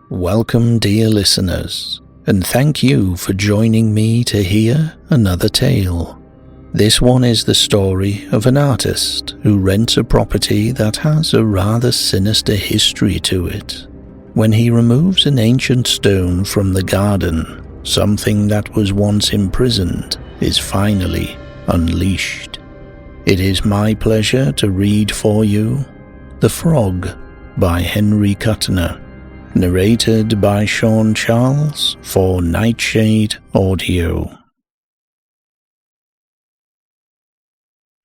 Welcome, dear listeners, and thank you for joining me to hear another tale. This one is the story of an artist who rents a property that has a rather sinister history to it. When he removes an ancient stone from the garden, something that was once imprisoned is finally unleashed. It is my pleasure to read for you The Frog by Henry Kuttner, narrated by Sean Charles for Nightshade Audio.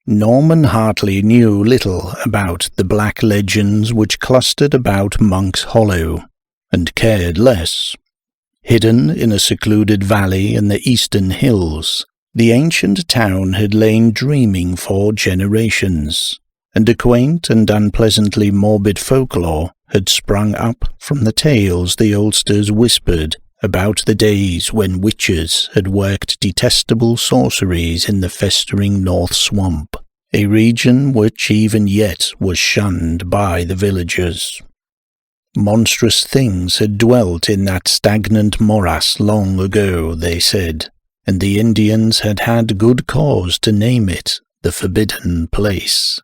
Norman Hartley knew little about the black legends which clustered about Monk's Hollow, and cared less. Hidden in a secluded valley in the eastern hills, the ancient town had lain dreaming for generations, and a quaint and unpleasantly morbid folklore had sprung up from the tales the oldsters whispered about the days when witches had worked detestable sorceries in the festering North Swamp, a region which even yet was shunned by the villagers. Monstrous things had dwelt in that stagnant morass long ago, they said, and the Indians had had good cause to name it the Forbidden Place.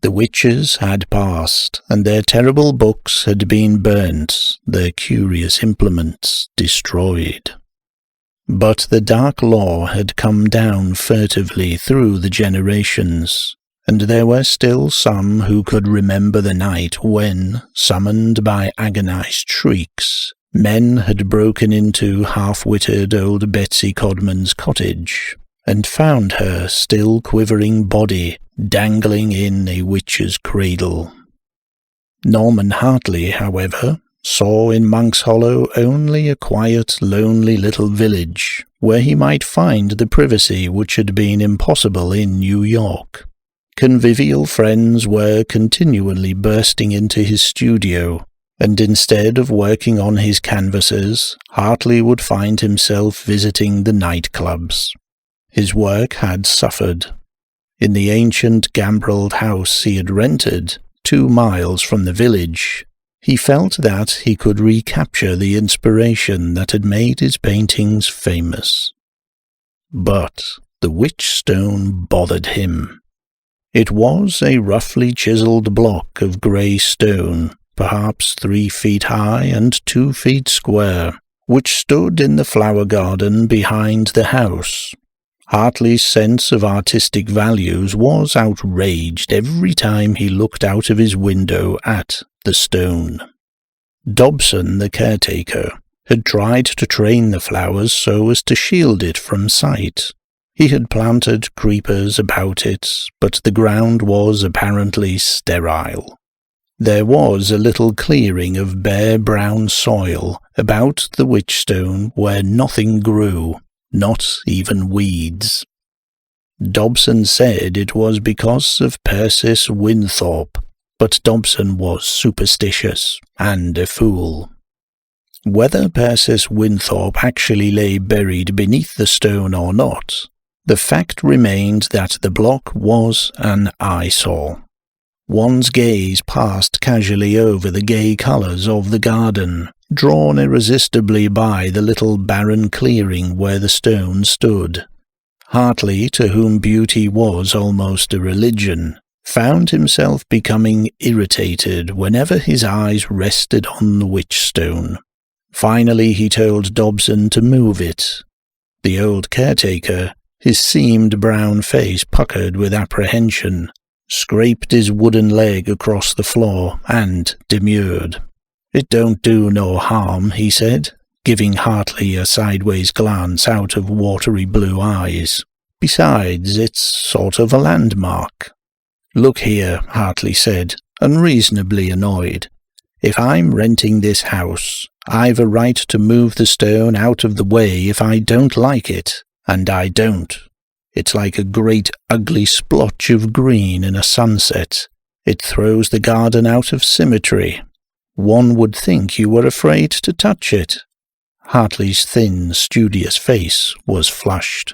The witches had passed, and their terrible books had been burnt, their curious implements destroyed. But the dark law had come down furtively through the generations, and there were still some who could remember the night when, summoned by agonized shrieks, men had broken into half-witted old Betsy Codman's cottage, and found her still quivering body dangling in a witch's cradle. Norman Hartley, however, saw in Monk's Hollow only a quiet, lonely little village, where he might find the privacy which had been impossible in New York. Convivial friends were continually bursting into his studio, and instead of working on his canvases, Hartley would find himself visiting the nightclubs. His work had suffered. In the ancient gambreled house he had rented, 2 miles from the village, he felt that he could recapture the inspiration that had made his paintings famous. But the witch stone bothered him. It was a roughly chiseled block of grey stone, perhaps 3 feet high and 2 feet square, which stood in the flower garden behind the house. Hartley's sense of artistic values was outraged every time he looked out of his window at the stone. Dobson, the caretaker, had tried to train the flowers so as to shield it from sight. He had planted creepers about it, but the ground was apparently sterile. There was a little clearing of bare brown soil about the witchstone where nothing grew, not even weeds. Dobson said it was because of Persis Winthorpe, but Dobson was superstitious and a fool. Whether Persis Winthorpe actually lay buried beneath the stone or not, the fact remained that the block was an eyesore. One's gaze passed casually over the gay colours of the garden, drawn irresistibly by the little barren clearing where the stone stood. Hartley, to whom beauty was almost a religion, found himself becoming irritated whenever his eyes rested on the witchstone. Finally he told Dobson to move it. The old caretaker, his seamed brown face puckered with apprehension, scraped his wooden leg across the floor and demurred. "It don't do no harm," he said, giving Hartley a sideways glance out of watery blue eyes. "Besides, it's sort of a landmark." "Look here," Hartley said, unreasonably annoyed. "If I'm renting this house, I've a right to move the stone out of the way if I don't like it, and I don't. It's like a great ugly splotch of green in a sunset. It throws the garden out of symmetry. One would think you were afraid to touch it." Hartley's thin, studious face was flushed.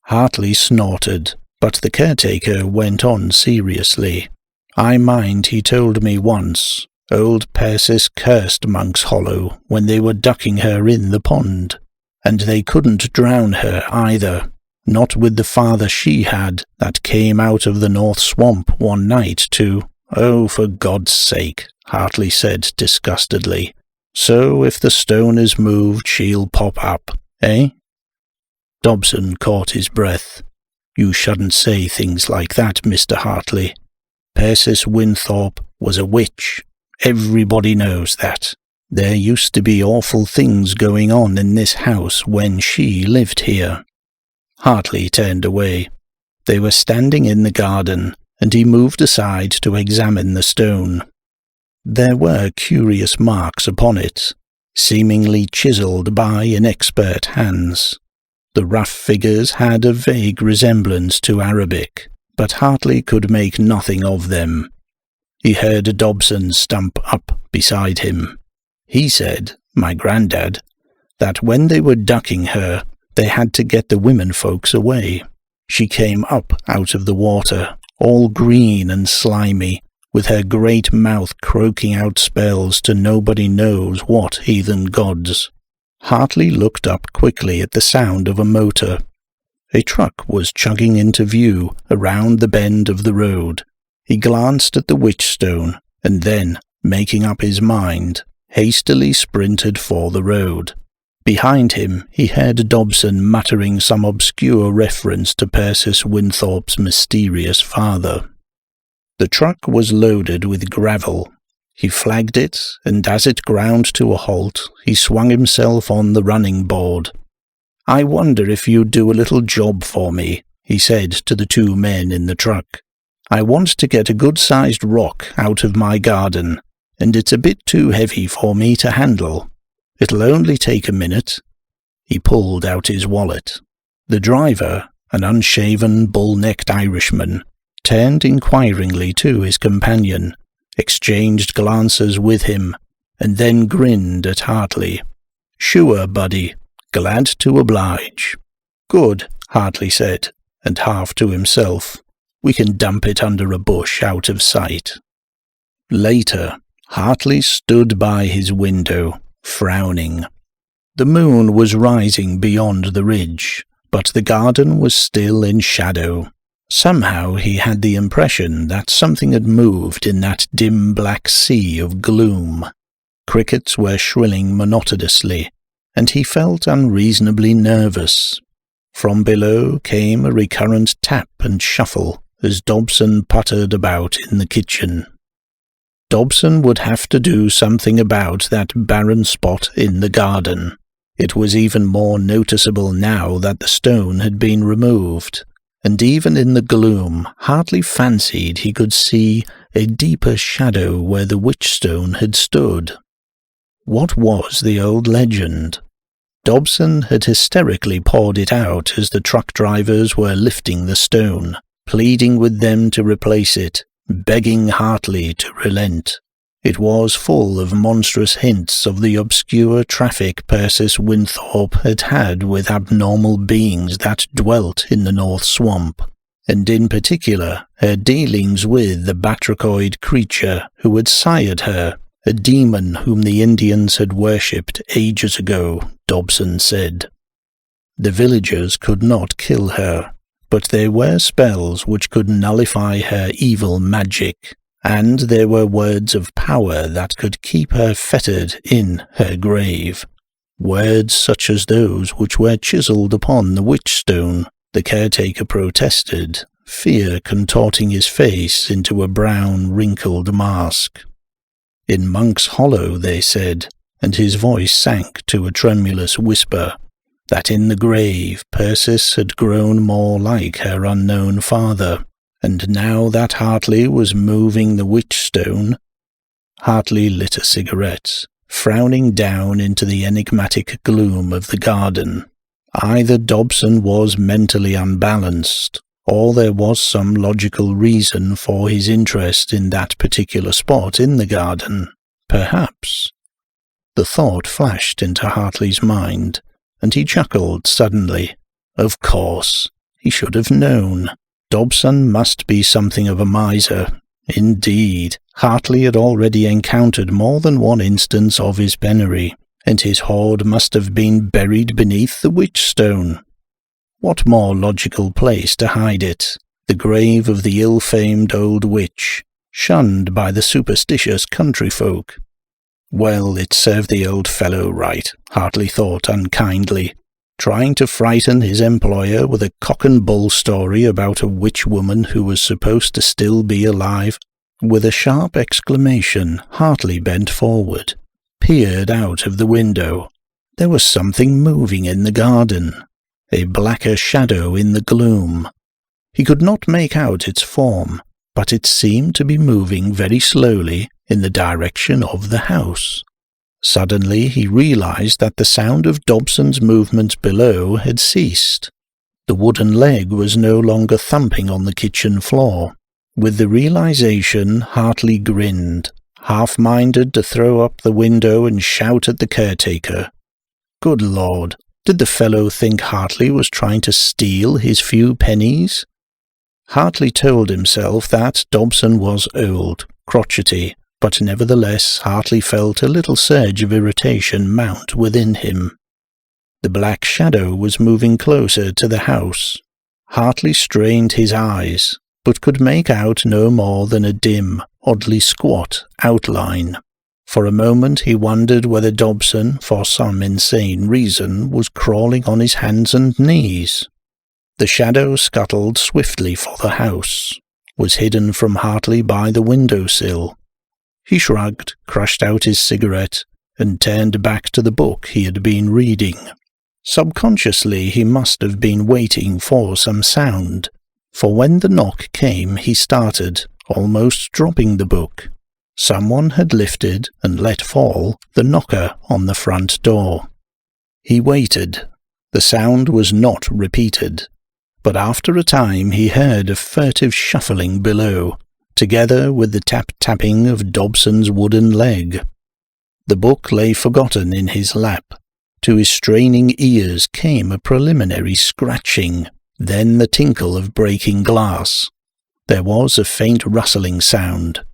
Hartley snorted, But the caretaker went on seriously. "I mind he told me once, old Persis cursed Monk's Hollow when they were ducking her in the pond, and they couldn't drown her either, not with the father she had that came out of the North Swamp one night to—" "Oh, for God's sake," Hartley said disgustedly. "So if the stone is moved she'll pop up, eh?" Dobson caught his breath. "You shouldn't say things like that, Mr. Hartley. Persis Winthorpe was a witch. Everybody knows that. There used to be awful things going on in this house when she lived here." Hartley turned away. They were standing in the garden, and he moved aside to examine the stone. There were curious marks upon it, seemingly chiselled by inexpert hands. The rough figures had a vague resemblance to Arabic, but Hartley could make nothing of them. He heard Dobson stump up beside him. "He said, my grandad, that when they were ducking her, they had to get the women folks away. She came up out of the water, all green and slimy, with her great mouth croaking out spells to nobody knows what heathen gods." Hartley looked up quickly at the sound of a motor. A truck was chugging into view around the bend of the road. He glanced at the witchstone, and then, making up his mind, hastily sprinted for the road. Behind him he heard Dobson muttering some obscure reference to Persis Winthorpe's mysterious father. The truck was loaded with gravel. He flagged it, and as it ground to a halt, he swung himself on the running board. "I wonder if you'd do a little job for me," he said to the two men in the truck. "I want to get a good-sized rock out of my garden, and it's a bit too heavy for me to handle. It'll only take a minute." He pulled out his wallet. The driver, an unshaven, bull-necked Irishman, turned inquiringly to his companion, exchanged glances with him, and then grinned at Hartley. "Sure, buddy. Glad to oblige." "Good," Hartley said, and half to himself, "We can dump it under a bush out of sight." Later, Hartley stood by his window, frowning. The moon was rising beyond the ridge, but the garden was still in shadow. Somehow he had the impression that something had moved in that dim black sea of gloom. Crickets were shrilling monotonously, and he felt unreasonably nervous. From below came a recurrent tap and shuffle as Dobson puttered about in the kitchen. Dobson would have to do something about that barren spot in the garden. It was even more noticeable now that the stone had been removed, and even in the gloom Hartley fancied he could see a deeper shadow where the witchstone had stood. What was the old legend? Dobson had hysterically poured it out as the truck drivers were lifting the stone, pleading with them to replace it, begging Hartley to relent. It was full of monstrous hints of the obscure traffic Persis Winthorpe had had with abnormal beings that dwelt in the North Swamp, and in particular her dealings with the batrachoid creature who had sired her, a demon whom the Indians had worshipped ages ago, Dobson said. The villagers could not kill her, but there were spells which could nullify her evil magic, and there were words of power that could keep her fettered in her grave. Words such as those which were chiselled upon the witchstone, the caretaker protested, fear contorting his face into a brown, wrinkled mask. In Monk's Hollow, they said, and his voice sank to a tremulous whisper, that in the grave Persis had grown more like her unknown father, and now that Hartley was moving the witchstone. Hartley lit a cigarette, frowning down into the enigmatic gloom of the garden. Either Dobson was mentally unbalanced, or there was some logical reason for his interest in that particular spot in the garden. Perhaps. The thought flashed into Hartley's mind, and he chuckled suddenly. Of course, he should have known. Dobson must be something of a miser. Indeed, Hartley had already encountered more than one instance of his penury, and his hoard must have been buried beneath the witchstone. What more logical place to hide it? The grave of the ill-famed old witch, shunned by the superstitious country folk. Well, it served the old fellow right, Hartley thought unkindly, trying to frighten his employer with a cock-and-bull story about a witch woman who was supposed to still be alive. With a sharp exclamation, Hartley bent forward, peered out of the window. There was something moving in the garden, a blacker shadow in the gloom. He could not make out its form, but it seemed to be moving very slowly in the direction of the house. Suddenly he realized that the sound of Dobson's movement below had ceased. The wooden leg was no longer thumping on the kitchen floor. With the realization, Hartley grinned, half-minded to throw up the window and shout at the caretaker. Good Lord, did the fellow think Hartley was trying to steal his few pennies? Hartley told himself that Dobson was old, crotchety, but nevertheless Hartley felt a little surge of irritation mount within him. The black shadow was moving closer to the house. Hartley strained his eyes, but could make out no more than a dim, oddly squat outline. For a moment he wondered whether Dobson, for some insane reason, was crawling on his hands and knees. The shadow scuttled swiftly for the house, was hidden from Hartley by the window-sill. He shrugged, crushed out his cigarette, and turned back to the book he had been reading. Subconsciously he must have been waiting for some sound, for when the knock came he started, almost dropping the book. Someone had lifted and let fall the knocker on the front door. He waited. The sound was not repeated, but after a time he heard a furtive shuffling below, together with the tap-tapping of Dobson's wooden leg. The book lay forgotten in his lap. To his straining ears came a preliminary scratching, then the tinkle of breaking glass. There was a faint rustling sound.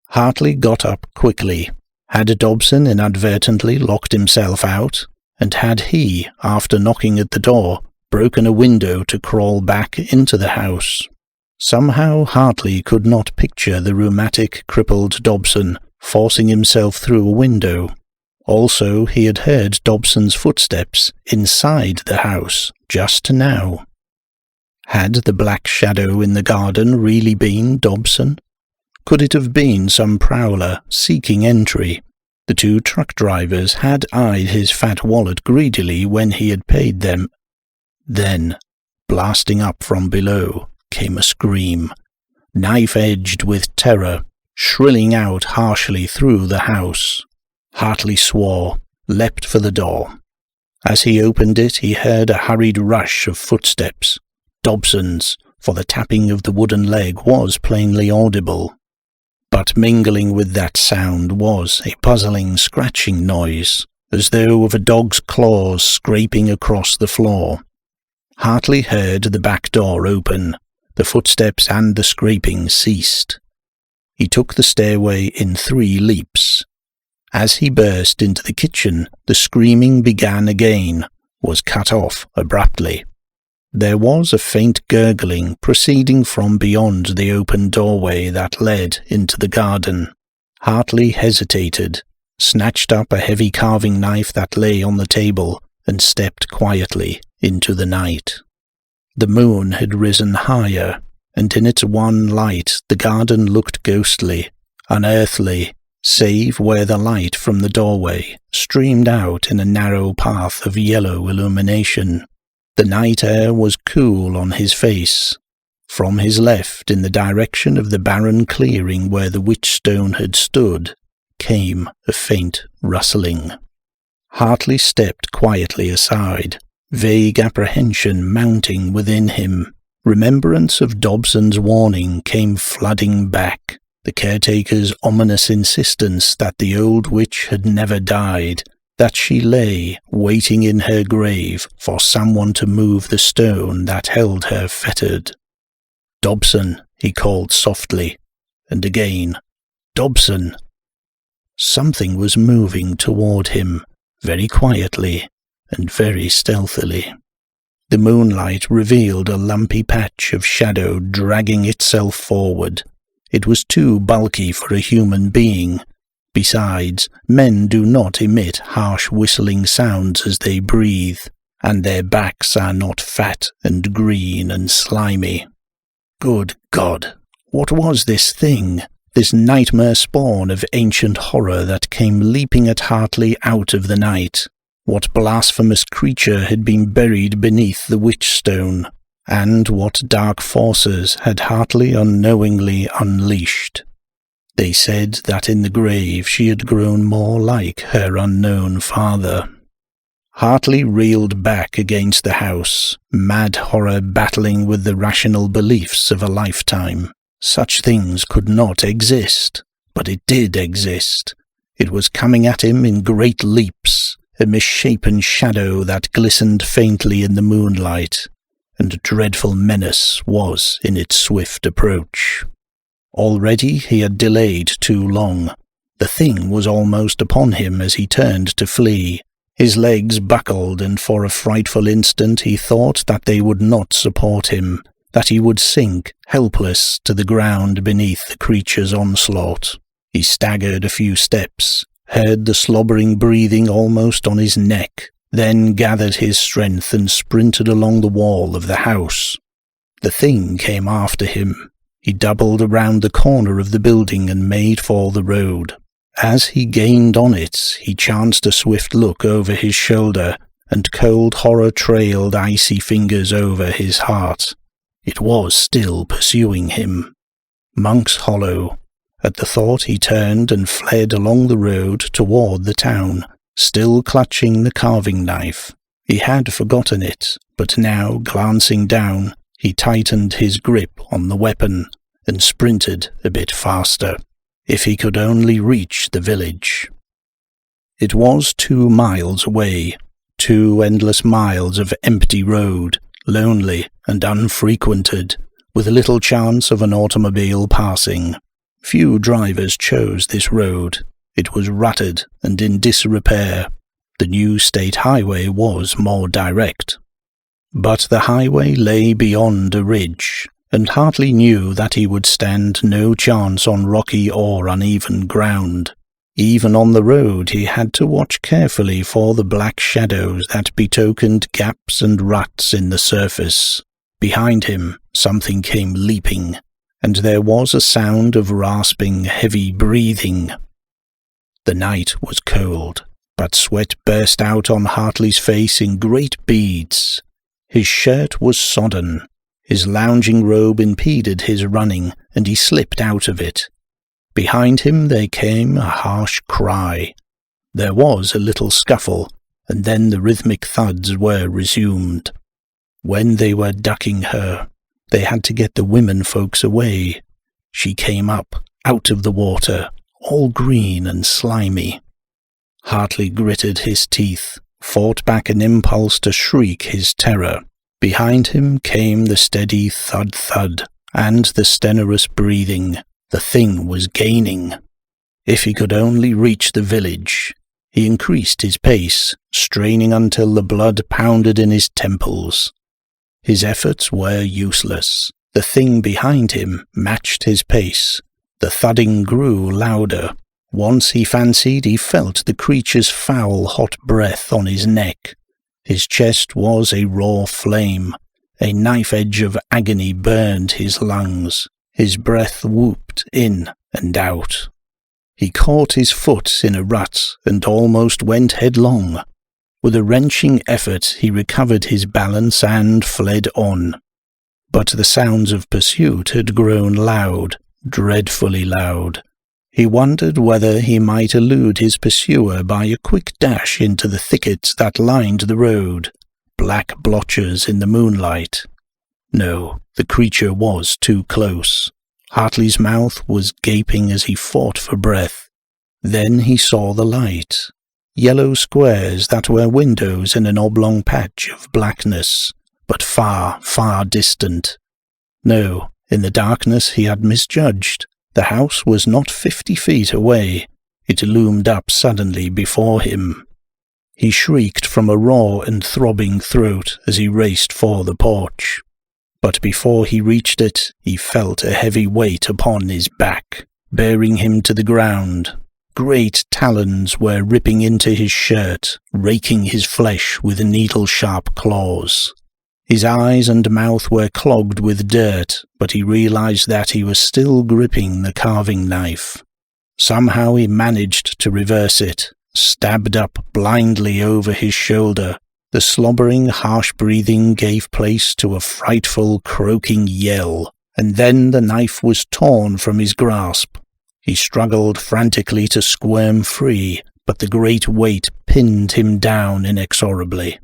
Hartley got up quickly. Had Dobson inadvertently locked himself out? And had he, after knocking at the door, broken a window to crawl back into the house? Somehow Hartley could not picture the rheumatic, crippled Dobson forcing himself through a window. Also, he had heard Dobson's footsteps inside the house just now. Had the black shadow in the garden really been Dobson? Could it have been some prowler seeking entry? The two truck drivers had eyed his fat wallet greedily when he had paid them. Then, blasting up from below, came a scream, knife-edged with terror, shrilling out harshly through the house. Hartley swore, leapt for the door. As he opened it, he heard a hurried rush of footsteps. Dobson's, for the tapping of the wooden leg was plainly audible. But mingling with that sound was a puzzling scratching noise, as though of a dog's claws scraping across the floor. Hartley heard the back door open. The footsteps and the scraping ceased. He took the stairway in 3 leaps. As he burst into the kitchen, the screaming began again, was cut off abruptly. There was a faint gurgling proceeding from beyond the open doorway that led into the garden. Hartley hesitated, snatched up a heavy carving knife that lay on the table, and stepped quietly into the night. The moon had risen higher, and in its one light the garden looked ghostly, unearthly, save where the light from the doorway streamed out in a narrow path of yellow illumination. The night air was cool on his face. From his left, in the direction of the barren clearing where the witchstone had stood, came a faint rustling. Hartley stepped quietly aside, vague apprehension mounting within him. Remembrance of Dobson's warning came flooding back, the caretaker's ominous insistence that the old witch had never died, that she lay waiting in her grave for someone to move the stone that held her fettered. "Dobson," he called softly, and again, "Dobson." Something was moving toward him, very quietly and very stealthily. The moonlight revealed a lumpy patch of shadow dragging itself forward. It was too bulky for a human being. Besides, men do not emit harsh whistling sounds as they breathe, and their backs are not fat and green and slimy. Good God! What was this thing? This nightmare spawn of ancient horror that came leaping at Hartley out of the night? What blasphemous creature had been buried beneath the witchstone? And what dark forces had Hartley unknowingly unleashed? They said that in the grave she had grown more like her unknown father. Hartley reeled back against the house, mad horror battling with the rational beliefs of a lifetime. Such things could not exist, but it did exist. It was coming at him in great leaps, a misshapen shadow that glistened faintly in the moonlight, and a dreadful menace was in its swift approach. Already he had delayed too long. The thing was almost upon him as he turned to flee. His legs buckled, and for a frightful instant he thought that they would not support him, that he would sink, helpless, to the ground beneath the creature's onslaught. He staggered a few steps, heard the slobbering breathing almost on his neck, then gathered his strength and sprinted along the wall of the house. The thing came after him. He doubled around the corner of the building and made for the road. As he gained on it, he chanced a swift look over his shoulder, and cold horror trailed icy fingers over his heart. It was still pursuing him. Monk's Hollow. At the thought he turned and fled along the road toward the town, still clutching the carving knife. He had forgotten it, but now, glancing down, he tightened his grip on the weapon and sprinted a bit faster. If he could only reach the village. It was 2 miles away, 2 endless miles of empty road, lonely and unfrequented, with little chance of an automobile passing. Few drivers chose this road. It was rutted and in disrepair. The new state highway was more direct. But the highway lay beyond a ridge, and Hartley knew that he would stand no chance on rocky or uneven ground. Even on the road he had to watch carefully for the black shadows that betokened gaps and ruts in the surface. Behind him something came leaping, and there was a sound of rasping, heavy breathing. The night was cold, but sweat burst out on Hartley's face in great beads. His shirt was sodden. His lounging robe impeded his running, and he slipped out of it. Behind him there came a harsh cry. There was a little scuffle, and then the rhythmic thuds were resumed. When they were ducking her, they had to get the women folks away. She came up, out of the water, all green and slimy. Hartley gritted his teeth, fought back an impulse to shriek his terror. Behind him came the steady thud-thud, and the stertorous breathing. The thing was gaining. If he could only reach the village. He increased his pace, straining until the blood pounded in his temples. His efforts were useless. The thing behind him matched his pace. The thudding grew louder. Once he fancied he felt the creature's foul hot breath on his neck. His chest was a raw flame. A knife-edge of agony burned his lungs. His breath whooped in and out. He caught his foot in a rut and almost went headlong. With a wrenching effort he recovered his balance and fled on. But the sounds of pursuit had grown loud, dreadfully loud. He wondered whether he might elude his pursuer by a quick dash into the thickets that lined the road, black blotches in the moonlight. No, the creature was too close. Hartley's mouth was gaping as he fought for breath. Then he saw the light. Yellow squares that were windows in an oblong patch of blackness, but far, far distant. No, In the darkness he had misjudged. The house was not 50 feet away. It loomed up suddenly before him. He shrieked from a raw and throbbing throat as he raced for the porch. But before he reached it, he felt a heavy weight upon his back, bearing him to the ground. Great talons were ripping into his shirt, raking his flesh with needle-sharp claws. His eyes and mouth were clogged with dirt, but he realized that he was still gripping the carving knife. Somehow he managed to reverse it, stabbed up blindly over his shoulder. The slobbering, harsh breathing gave place to a frightful, croaking yell, and then the knife was torn from his grasp. He struggled frantically to squirm free, but the great weight pinned him down inexorably.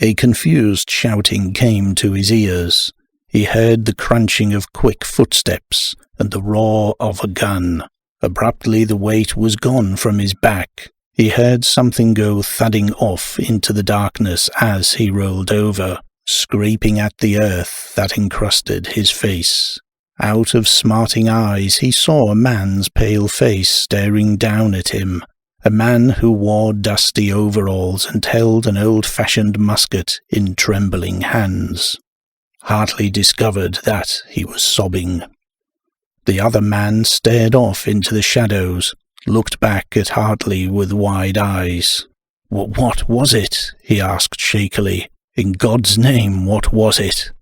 A confused shouting came to his ears. He heard the crunching of quick footsteps and the roar of a gun. Abruptly the weight was gone from his back. He heard something go thudding off into the darkness as he rolled over, scraping at the earth that encrusted his face. Out of smarting eyes he saw a man's pale face staring down at him, a man who wore dusty overalls and held an old-fashioned musket in trembling hands. Hartley discovered that he was sobbing. The other man stared off into the shadows, looked back at Hartley with wide eyes. What was it?" he asked shakily. "In God's name, what was it?"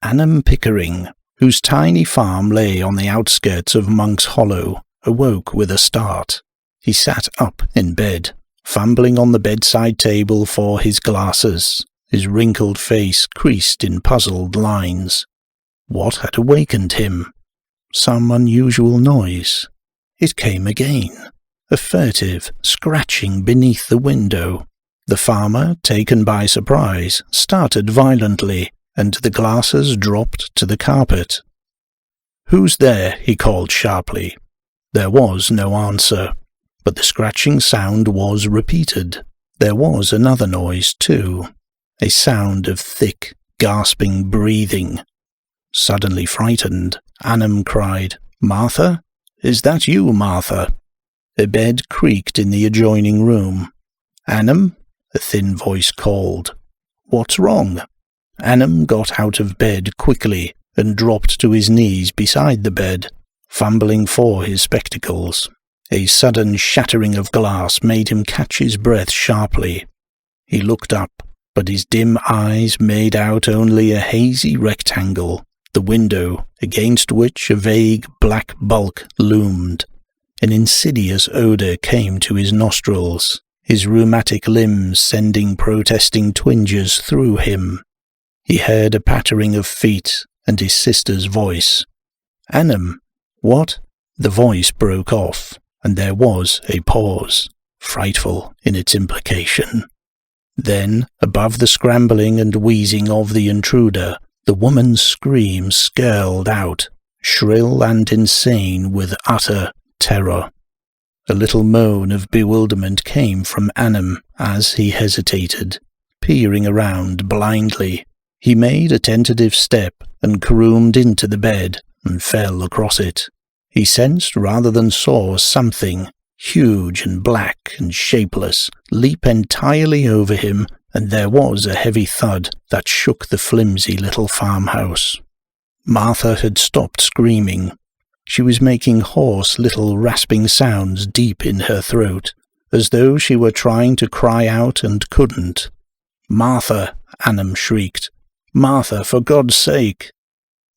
Annam Pickering, whose tiny farm lay on the outskirts of Monk's Hollow, awoke with a start. He sat up in bed, fumbling on the bedside table for his glasses, his wrinkled face creased in puzzled lines. What had awakened him? Some unusual noise. It came again, a furtive scratching beneath the window. The farmer, taken by surprise, started violently, and the glasses dropped to the carpet. "Who's there?" he called sharply. There was no answer, but the scratching sound was repeated. There was another noise, too, a sound of thick, gasping breathing. Suddenly frightened, Annam cried, "Martha? Is that you, Martha?" A bed creaked in the adjoining room. "Annam?" a thin voice called. "What's wrong?" Annam got out of bed quickly and dropped to his knees beside the bed, fumbling for his spectacles. A sudden shattering of glass made him catch his breath sharply. He looked up, but his dim eyes made out only a hazy rectangle, the window against which a vague black bulk loomed. An insidious odour came to his nostrils, his rheumatic limbs sending protesting twinges through him. He heard a pattering of feet and his sister's voice. "Annam, what?" The voice broke off, and there was a pause, frightful in its implication. Then, above the scrambling and wheezing of the intruder, the woman's scream skirled out, shrill and insane with utter terror. A little moan of bewilderment came from Annam as he hesitated, peering around blindly. He made a tentative step and caroomed into the bed and fell across it. He sensed rather than saw something, huge and black and shapeless, leap entirely over him, and there was a heavy thud that shook the flimsy little farmhouse. Martha had stopped screaming. She was making hoarse little rasping sounds deep in her throat, as though she were trying to cry out and couldn't. "Martha!" Annam shrieked. "Martha, for God's sake!"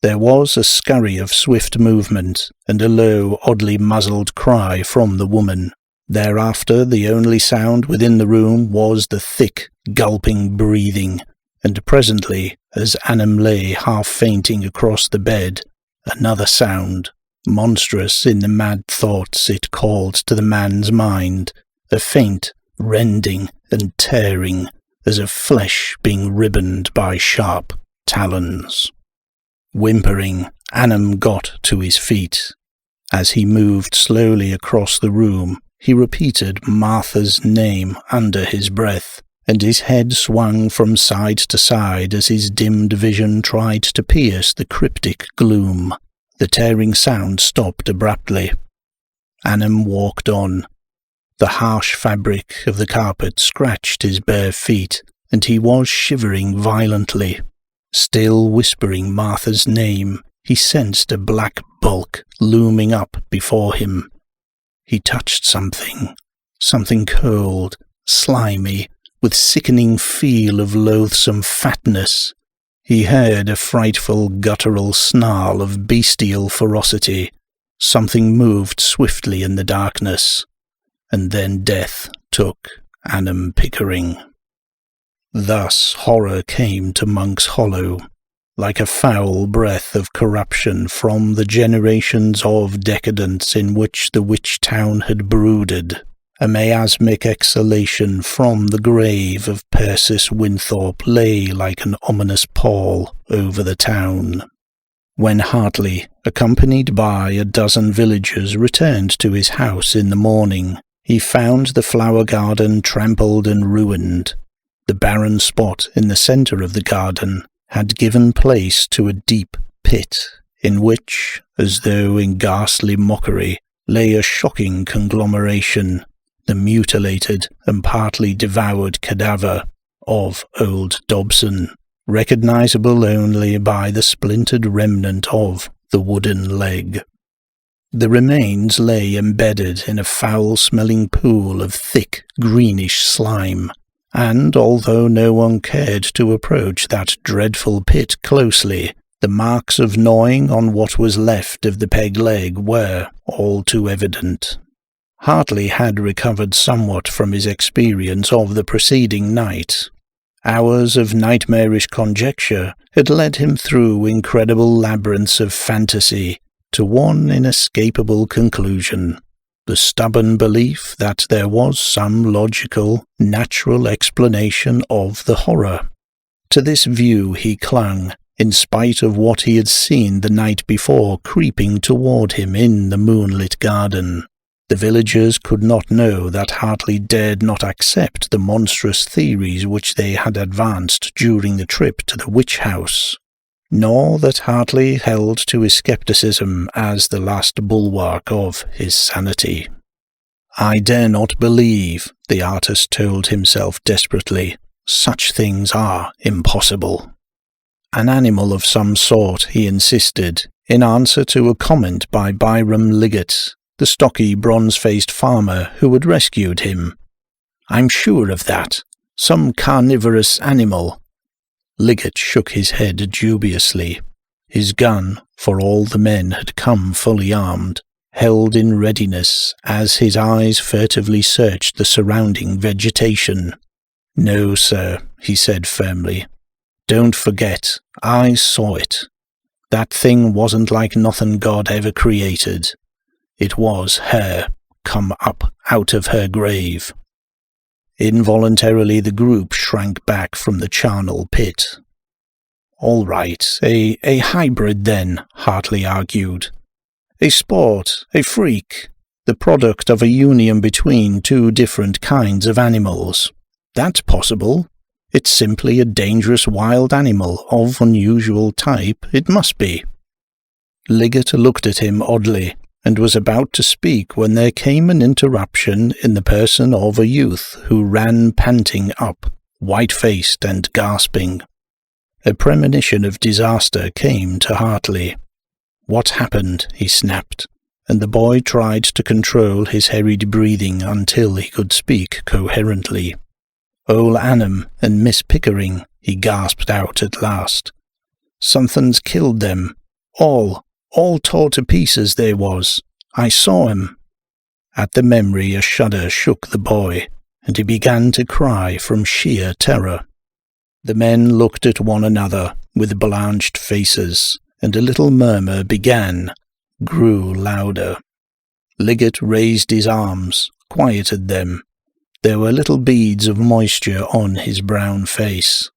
There was a scurry of swift movement, and a low, oddly muzzled cry from the woman. Thereafter the only sound within the room was the thick, gulping breathing, and presently, as Annam lay half-fainting across the bed, another sound, monstrous in the mad thoughts it called to the man's mind, a faint rending and tearing, as of flesh being ribboned by sharp talons. Whimpering, Annam got to his feet. As he moved slowly across the room, he repeated Martha's name under his breath, and his head swung from side to side as his dimmed vision tried to pierce the cryptic gloom. The tearing sound stopped abruptly. Annam walked on. The harsh fabric of the carpet scratched his bare feet, and he was shivering violently. Still whispering Martha's name, he sensed a black bulk looming up before him. He touched something cold, slimy, with sickening feel of loathsome fatness. He heard a frightful guttural snarl of bestial ferocity. Something moved swiftly in the darkness, and then death took Annam Pickering. Thus horror came to Monk's Hollow, like a foul breath of corruption from the generations of decadence in which the witch town had brooded, a miasmic exhalation from the grave of Persis Winthorpe lay like an ominous pall over the town. When Hartley, accompanied by a dozen villagers, returned to his house in the morning, he found the flower garden trampled and ruined. The barren spot in the centre of the garden had given place to a deep pit, in which, as though in ghastly mockery, lay a shocking conglomeration, the mutilated and partly devoured cadaver of old Dobson, recognisable only by the splintered remnant of the wooden leg. The remains lay embedded in a foul-smelling pool of thick, greenish slime, and although no one cared to approach that dreadful pit closely, the marks of gnawing on what was left of the peg leg were all too evident. Hartley had recovered somewhat from his experience of the preceding night. Hours of nightmarish conjecture had led him through incredible labyrinths of fantasy to one inescapable conclusion: the stubborn belief that there was some logical, natural explanation of the horror. To this view he clung, in spite of what he had seen the night before creeping toward him in the moonlit garden. The villagers could not know that Hartley dared not accept the monstrous theories which they had advanced during the trip to the witch-house, nor that Hartley held to his scepticism as the last bulwark of his sanity. "I dare not believe," the artist told himself desperately. "Such things are impossible." "An animal of some sort," he insisted, in answer to a comment by Byram Liggett, the stocky, bronze-faced farmer who had rescued him. "I'm sure of that. Some carnivorous animal." Liggett shook his head dubiously. His gun, for all the men had come fully armed, held in readiness as his eyes furtively searched the surrounding vegetation. "No, sir," he said firmly. "Don't forget, I saw it. That thing wasn't like nothing God ever created. It was her, come up out of her grave." Involuntarily the group shrank back from the charnel pit. "All right, a hybrid then," Hartley argued. "A sport, a freak, the product of a union between two different kinds of animals. That's possible. It's simply a dangerous wild animal of unusual type, it must be." Liggett looked at him oddly, and was about to speak when there came an interruption in the person of a youth who ran panting up, white-faced and gasping. A premonition of disaster came to Hartley. "What happened?" he snapped, and the boy tried to control his hurried breathing until he could speak coherently. "Ol' Annam and Miss Pickering," he gasped out at last. "Something's killed them. All tore to pieces they was. I saw 'em." At the memory a shudder shook the boy, and he began to cry from sheer terror. The men looked at one another with blanched faces, and a little murmur grew louder. Liggett raised his arms, quieted them. There were little beads of moisture on his brown face.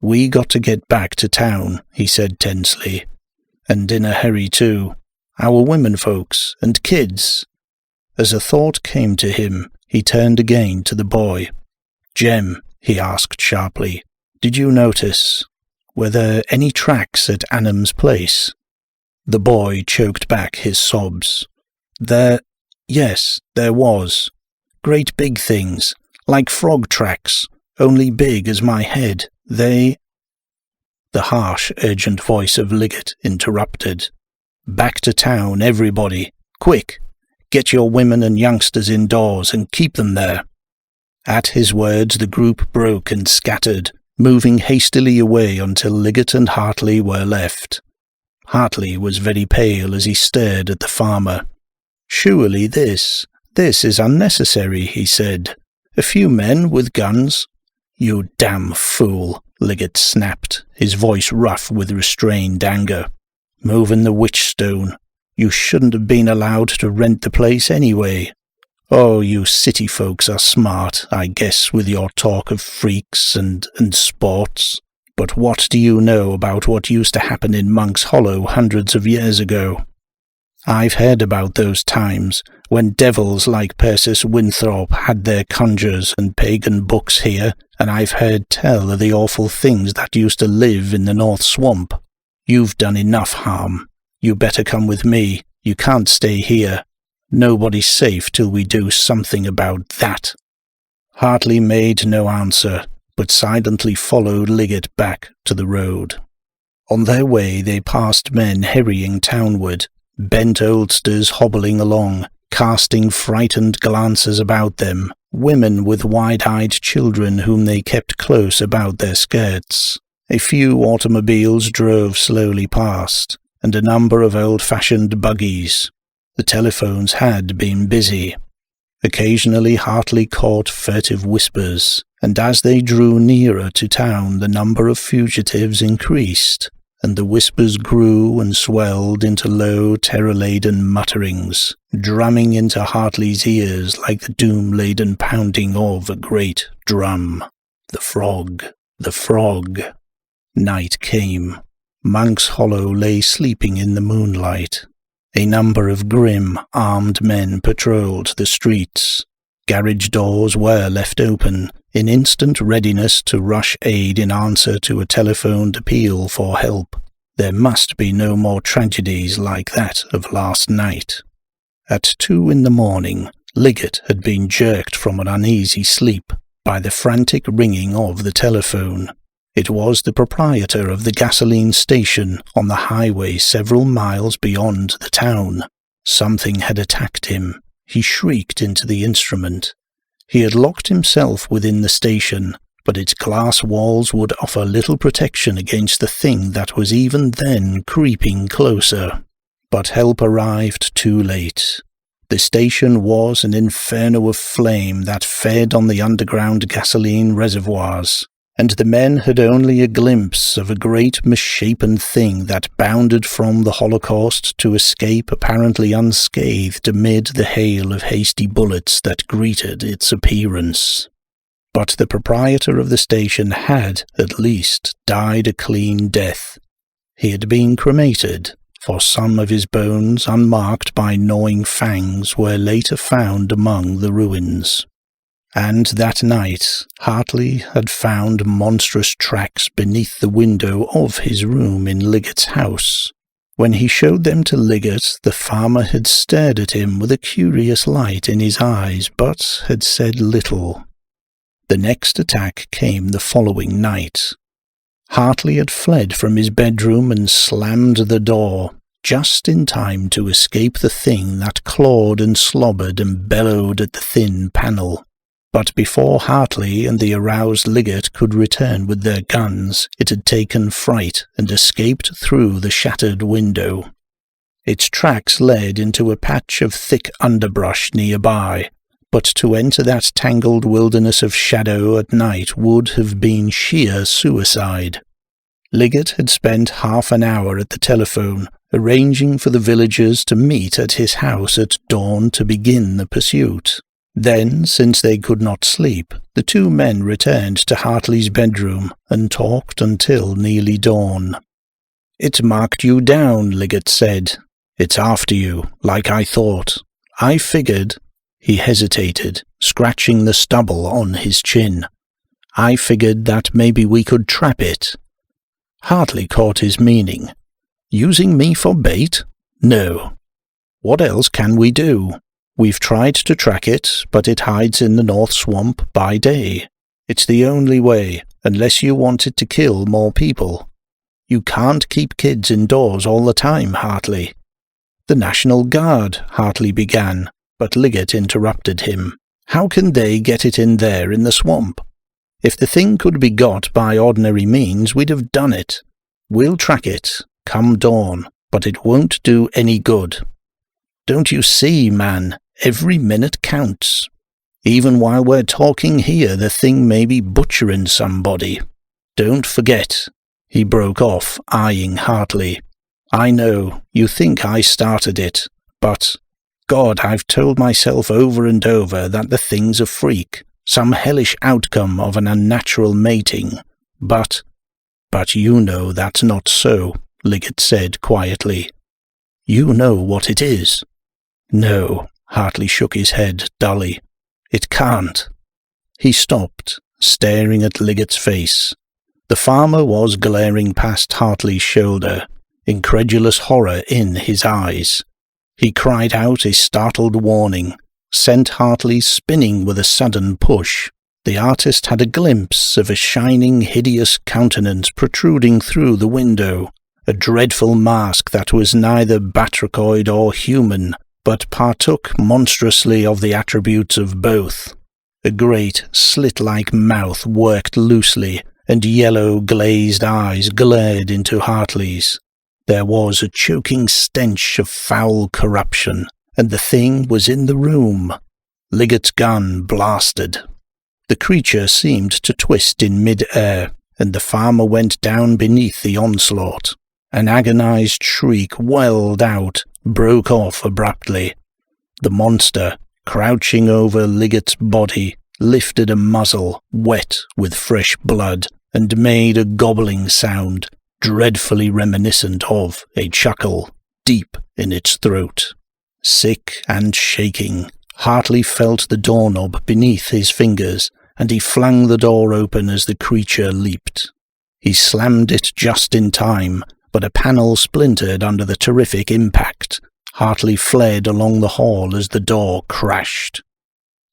"We got to get back to town," he said tensely. "And in a hurry too. Our women folks and kids." As a thought came to him, he turned again to the boy. "Jem, he asked sharply. "Did you notice? Were there any tracks at Annam's place?" The boy choked back his sobs. Yes, there was. Great big things, like frog tracks, only big as my head. The harsh, urgent voice of Liggett interrupted. "Back to town, everybody. Quick! Get your women and youngsters indoors and keep them there." At his words the group broke and scattered, moving hastily away until Liggett and Hartley were left. Hartley was very pale as he stared at the farmer. "Surely this is unnecessary," he said. "A few men with guns." "You damn fool," Liggett snapped, his voice rough with restrained anger. "Moving the witchstone. You shouldn't have been allowed to rent the place anyway. Oh, you city folks are smart, I guess, with your talk of freaks and sports. But what do you know about what used to happen in Monk's Hollow hundreds of years ago? I've heard about those times when devils like Persis Winthrop had their conjures and pagan books here, and I've heard tell of the awful things that used to live in the North Swamp. You've done enough harm. You better come with me. You can't stay here. Nobody's safe till we do something about that." Hartley made no answer, but silently followed Liggett back to the road. On their way they passed men hurrying townward, bent oldsters hobbling along, casting frightened glances about them, women with wide-eyed children whom they kept close about their skirts. A few automobiles drove slowly past, and a number of old-fashioned buggies. The telephones had been busy. Occasionally Hartley caught furtive whispers, and as they drew nearer to town the number of fugitives increased, and the whispers grew and swelled into low, terror-laden mutterings, drumming into Hartley's ears like the doom-laden pounding of a great drum. The frog, the frog. Night came. Monk's Hollow lay sleeping in the moonlight. A number of grim, armed men patrolled the streets. Garage doors were left open, in instant readiness to rush aid in answer to a telephoned appeal for help. There must be no more tragedies like that of last night. At 2 a.m, Liggett had been jerked from an uneasy sleep by the frantic ringing of the telephone. It was the proprietor of the gasoline station on the highway several miles beyond the town. Something had attacked him. He shrieked into the instrument. He had locked himself within the station, but its glass walls would offer little protection against the thing that was even then creeping closer. But help arrived too late. The station was an inferno of flame that fed on the underground gasoline reservoirs, and the men had only a glimpse of a great misshapen thing that bounded from the Holocaust to escape apparently unscathed amid the hail of hasty bullets that greeted its appearance. But the proprietor of the station had, at least, died a clean death. He had been cremated, for some of his bones, unmarked by gnawing fangs, were later found among the ruins. And that night Hartley had found monstrous tracks beneath the window of his room in Liggett's house. When he showed them to Liggett, the farmer had stared at him with a curious light in his eyes, but had said little. The next attack came the following night. Hartley had fled from his bedroom and slammed the door, just in time to escape the thing that clawed and slobbered and bellowed at the thin panel. But before Hartley and the aroused Liggett could return with their guns, it had taken fright and escaped through the shattered window. Its tracks led into a patch of thick underbrush nearby, but to enter that tangled wilderness of shadow at night would have been sheer suicide. Liggett had spent half an hour at the telephone, arranging for the villagers to meet at his house at dawn to begin the pursuit. Then, since they could not sleep, the two men returned to Hartley's bedroom and talked until nearly dawn. "It marked you down," Liggett said. "It's after you, like I thought. I figured—" He hesitated, scratching the stubble on his chin. I figured that maybe we could trap it." Hartley caught his meaning. "Using me for bait? No. What else can we do? We've tried to track it, but it hides in the North Swamp by day. It's the only way, unless you want it to kill more people. You can't keep kids indoors all the time, Hartley." "The National Guard," Hartley began, but Liggett interrupted him. "How can they get it in there in the swamp? If the thing could be got by ordinary means, we'd have done it. We'll track it, come dawn, but it won't do any good. Don't you see, man? Every minute counts. Even while we're talking here, the thing may be butchering somebody. Don't forget," he broke off, eyeing Hartley. "I know, you think I started it, but, God, I've told myself over and over that the thing's a freak, some hellish outcome of an unnatural mating. But you know that's not so," Liggett said quietly. "You know what it is." "No," Hartley shook his head dully. "It can't." He stopped, staring at Liggett's face. The farmer was glaring past Hartley's shoulder, incredulous horror in his eyes. He cried out a startled warning, sent Hartley spinning with a sudden push. The artist had a glimpse of a shining, hideous countenance protruding through the window, a dreadful mask that was neither batrachoid or human, but partook monstrously of the attributes of both. A great, slit-like mouth worked loosely, and yellow, glazed eyes glared into Hartley's. There was a choking stench of foul corruption, and the thing was in the room. Liggett's gun blasted. The creature seemed to twist in mid-air, and the farmer went down beneath the onslaught. An agonized shriek welled out, broke off abruptly. The monster, crouching over Liggett's body, lifted a muzzle wet with fresh blood, and made a gobbling sound, dreadfully reminiscent of a chuckle, deep in its throat. Sick and shaking, Hartley felt the doorknob beneath his fingers, and he flung the door open as the creature leaped. He slammed it just in time, but a panel splintered under the terrific impact. Hartley fled along the hall as the door crashed.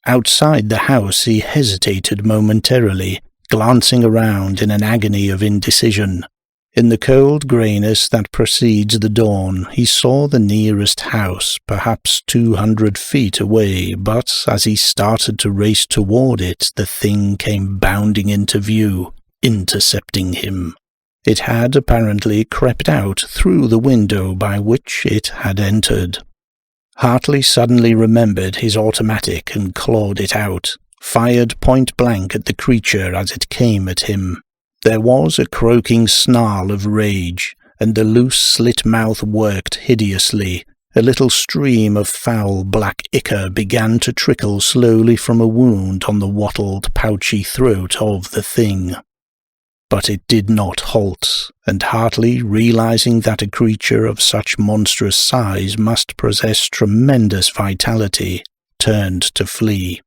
Outside the house he hesitated momentarily, glancing around in an agony of indecision. In the cold greyness that precedes the dawn, he saw the nearest house, perhaps 200 feet away, but as he started to race toward it, the thing came bounding into view, intercepting him. It had apparently crept out through the window by which it had entered. Hartley suddenly remembered his automatic and clawed it out, fired point-blank at the creature as it came at him. There was a croaking snarl of rage, and the loose slit mouth worked hideously. A little stream of foul black ichor began to trickle slowly from a wound on the wattled, pouchy throat of the thing. But it did not halt, and Hartley, realizing that a creature of such monstrous size must possess tremendous vitality, turned to flee.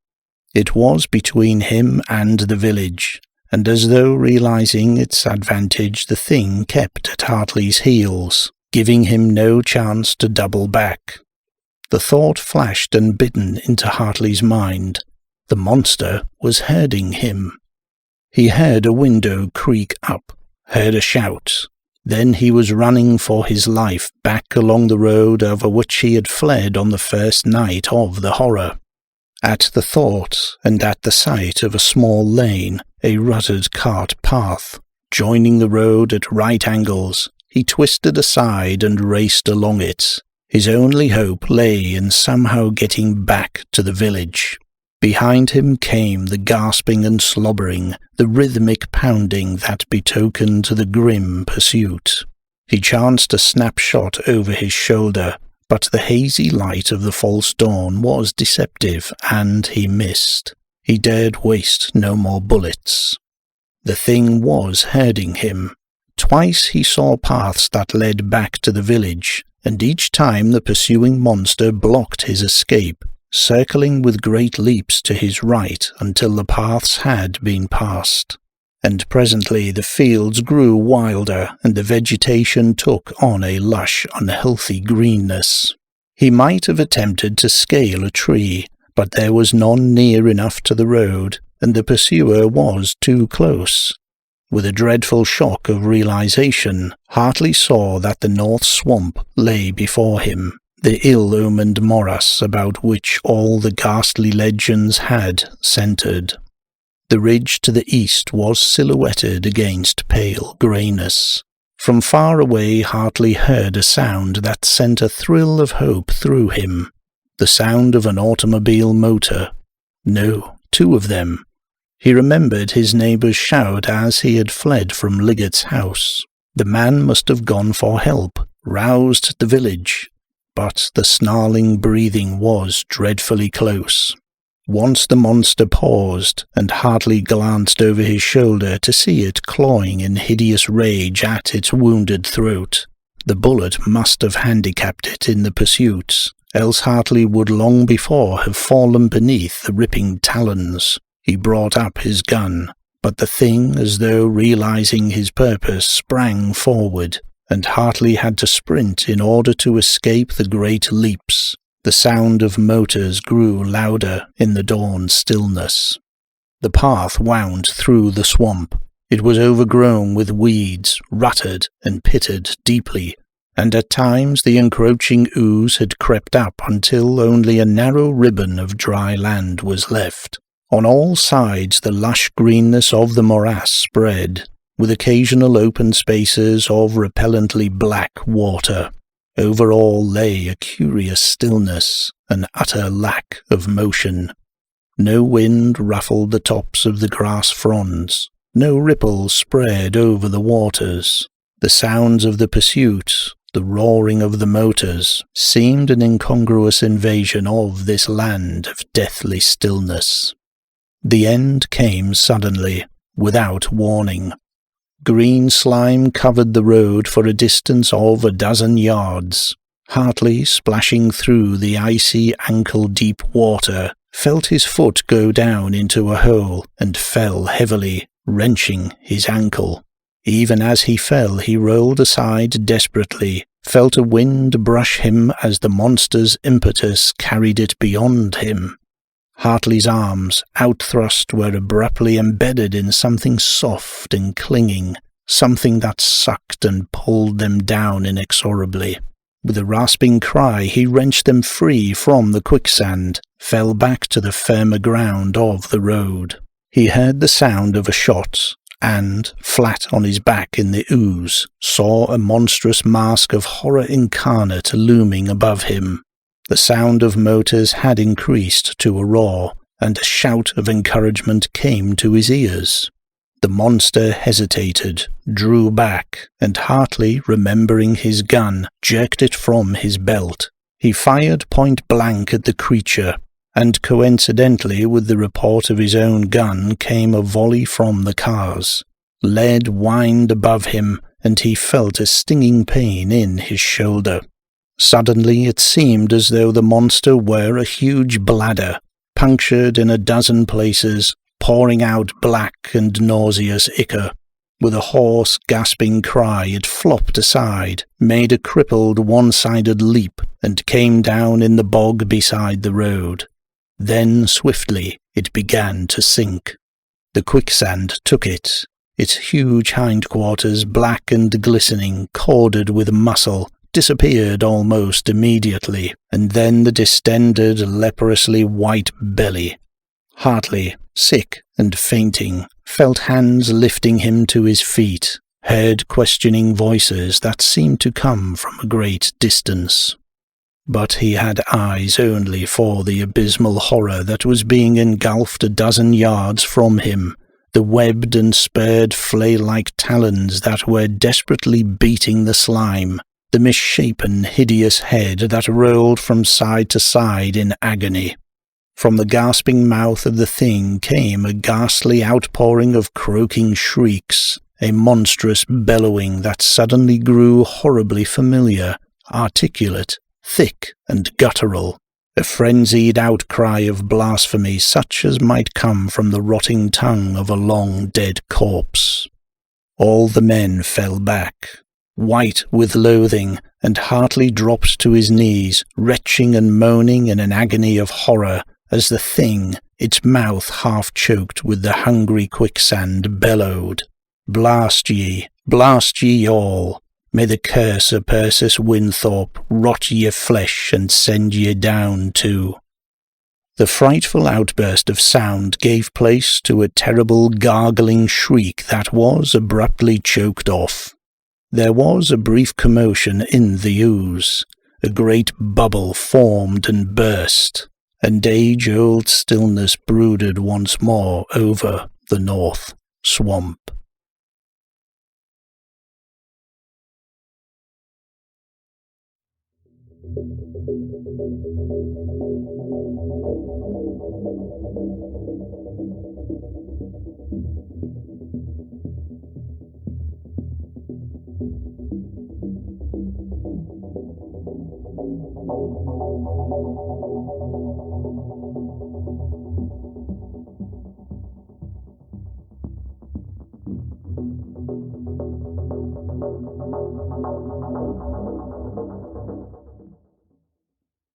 It was between him and the village, and as though realizing its advantage, the thing kept at Hartley's heels, giving him no chance to double back. The thought flashed unbidden into Hartley's mind. The monster was herding him. He heard a window creak up, heard a shout. Then he was running for his life back along the road over which he had fled on the first night of the horror. At the thought, and at the sight of a small lane, a rutted cart path, joining the road at right angles, he twisted aside and raced along it. His only hope lay in somehow getting back to the village. Behind him came the gasping and slobbering, the rhythmic pounding that betokened the grim pursuit. He chanced a snapshot over his shoulder, but the hazy light of the false dawn was deceptive, and he missed. He dared waste no more bullets. The thing was herding him. Twice he saw paths that led back to the village, and each time the pursuing monster blocked his escape, circling with great leaps to his right until the paths had been passed. And presently the fields grew wilder, and the vegetation took on a lush, unhealthy greenness. He might have attempted to scale a tree, but there was none near enough to the road, and the pursuer was too close. With a dreadful shock of realization, Hartley saw that the North Swamp lay before him, the ill-omened morass about which all the ghastly legends had centred. The ridge to the east was silhouetted against pale greyness. From far away Hartley heard a sound that sent a thrill of hope through him, the sound of an automobile motor. No, two of them. He remembered his neighbour's shout as he had fled from Liggett's house. The man must have gone for help, roused the village. But the snarling breathing was dreadfully close. Once the monster paused, and Hartley glanced over his shoulder to see it clawing in hideous rage at its wounded throat. The bullet must have handicapped it in the pursuit, else Hartley would long before have fallen beneath the ripping talons. He brought up his gun, but the thing, as though realizing his purpose, sprang forward, and Hartley had to sprint in order to escape the great leaps. The sound of motors grew louder in the dawn stillness. The path wound through the swamp. It was overgrown with weeds, rutted and pitted deeply, and at times the encroaching ooze had crept up until only a narrow ribbon of dry land was left. On all sides the lush greenness of the morass spread, with occasional open spaces of repellently black water. Over all lay a curious stillness, an utter lack of motion. No wind ruffled the tops of the grass fronds, no ripples spread over the waters. The sounds of the pursuit, the roaring of the motors, seemed an incongruous invasion of this land of deathly stillness. The end came suddenly, without warning. Green slime covered the road for a distance of a dozen yards. Hartley, splashing through the icy ankle-deep water, felt his foot go down into a hole and fell heavily, wrenching his ankle. Even as he fell he rolled aside desperately, felt a wind brush him as the monster's impetus carried it beyond him. Hartley's arms, outthrust, were abruptly embedded in something soft and clinging, something that sucked and pulled them down inexorably. With a rasping cry he wrenched them free from the quicksand, fell back to the firmer ground of the road. He heard the sound of a shot, and, flat on his back in the ooze, saw a monstrous mask of horror incarnate looming above him. The sound of motors had increased to a roar, and a shout of encouragement came to his ears. The monster hesitated, drew back, and Hartley, remembering his gun, jerked it from his belt. He fired point blank at the creature, and coincidentally with the report of his own gun came a volley from the cars. Lead whined above him, and he felt a stinging pain in his shoulder. Suddenly it seemed as though the monster were a huge bladder, punctured in a dozen places, pouring out black and nauseous ichor. With a hoarse, gasping cry it flopped aside, made a crippled one-sided leap, and came down in the bog beside the road. Then, swiftly, it began to sink. The quicksand took it, its huge hindquarters, black and glistening, corded with muscle, disappeared almost immediately, and then the distended, leprously white belly. Hartley, sick and fainting, felt hands lifting him to his feet, heard questioning voices that seemed to come from a great distance. But he had eyes only for the abysmal horror that was being engulfed a dozen yards from him, the webbed and spurred flail-like talons that were desperately beating the slime, the misshapen, hideous head that rolled from side to side in agony. From the gasping mouth of the thing came a ghastly outpouring of croaking shrieks, a monstrous bellowing that suddenly grew horribly familiar, articulate, thick and guttural. a frenzied outcry of blasphemy such as might come from the rotting tongue of a long dead corpse. All the men fell back, white with loathing, and Hartley dropped to his knees, retching and moaning in an agony of horror as the thing, its mouth half choked with the hungry quicksand, bellowed, blast ye all! May the curse of Persis Winthorpe rot ye flesh and send ye down to—" The frightful outburst of sound gave place to a terrible gargling shriek that was abruptly choked off. There was a brief commotion in the ooze. A great bubble formed and burst, and age-old stillness brooded once more over the North Swamp.